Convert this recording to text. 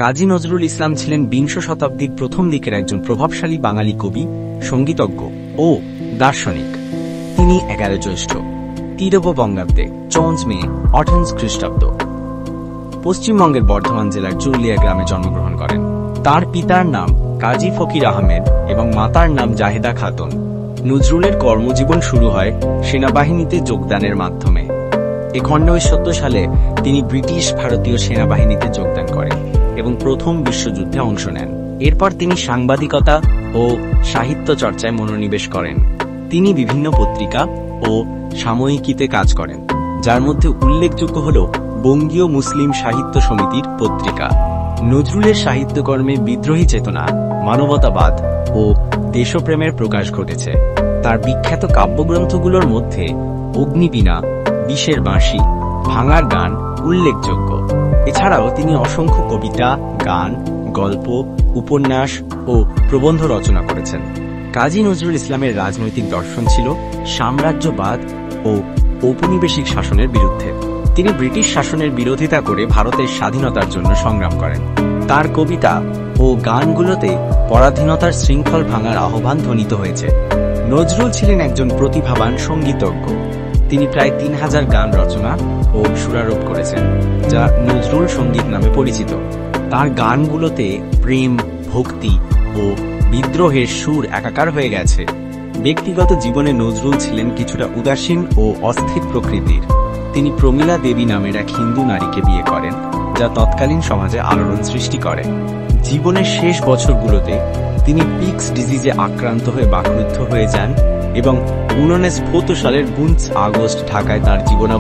কাজী নজরুল ইসলাম ছিলেন বিংশ শতাব্দীর প্রথম দিকের একজন প্রভাবশালী বাঙালি কবি, সঙ্গীতজ্ঞ ও দার্শনিক। তিনি 11 জ্যৈষ্ঠ 13 বঙ্গাব্দে 54 মে 58 খ্রিস্টাব্দ পশ্চিমবঙ্গের বর্ধমান জেলার চুরুলিয়া গ্রামে জন্মগ্রহণ করেন। তার পিতার নাম কাজী ফকির আহমেদ এবং মাতার নাম জাহেদা খাতুন। নজরুলের কর্মজীবন শুরু হয় সেনাবাহিনীতে যোগদানের মাধ্যমে। 1970 সালে তিনি ব্রিটিশ ভারতীয় সেনাবাহিনীতে যোগদান করেন এবং প্রথম বিশ্বযুদ্ধে অংশ নেন। এরপর তিনি সাংবাদিকতা ও সাহিত্য চর্চায় মনোনিবেশ করেন। তিনি বিভিন্ন পত্রিকা ও সাময়িকীতে কাজ করেন, যার মধ্যে উল্লেখযোগ্য হল বঙ্গীয় মুসলিম সাহিত্য সমিতির পত্রিকা। নজরুলের সাহিত্যকর্মে বিদ্রোহী চেতনা, মানবতাবাদ ও দেশপ্রেমের প্রকাশ ঘটেছে। তার বিখ্যাত কাব্যগ্রন্থগুলোর মধ্যে অগ্নিবীণা, বিষের বাঁশি, ভাঙার গান উল্লেখযোগ্য। এছাড়াও তিনি অসংখ্য কবিতা, গান, গল্প, উপন্যাস ও প্রবন্ধ রচনা করেছেন। কাজী নজরুল ইসলামের রাজনৈতিক দর্শন ছিল সাম্রাজ্যবাদ ও ঔপনিবেশিক শাসনের বিরুদ্ধে। তিনি ব্রিটিশ শাসনের বিরোধিতা করে ভারতের স্বাধীনতার জন্য সংগ্রাম করেন। তার কবিতা ও গানগুলোতে পরাধীনতার শৃঙ্খল ভাঙার আহ্বান ধ্বনিত হয়েছে। নজরুল ছিলেন একজন প্রতিভাবান সঙ্গীতজ্ঞ। তিনি প্রায় 3000 গান রচনা ও সুরারোপ করেছেন, যা নজরুল সঙ্গীত নামে পরিচিত। তার গানগুলোতে প্রেম, ভক্তি ও বিদ্রোহের সুর একাকার হয়ে গেছে। ব্যক্তিগত জীবনে নজরুল ছিলেন কিছুটা উদাসীন ও অস্থির প্রকৃতির। তিনি প্রমীলা দেবী নামের এক হিন্দু নারীকে বিয়ে করেন, যা তৎকালীন সমাজে আলোড়ন সৃষ্টি করে। জীবনের শেষ বছরগুলোতে তিনি পিক্স ডিজিজে আক্রান্ত হয়ে বাকরুদ্ধ হয়ে যান এবং 1940 সালের 5 আগস্ট ঢাকায় তার জীবন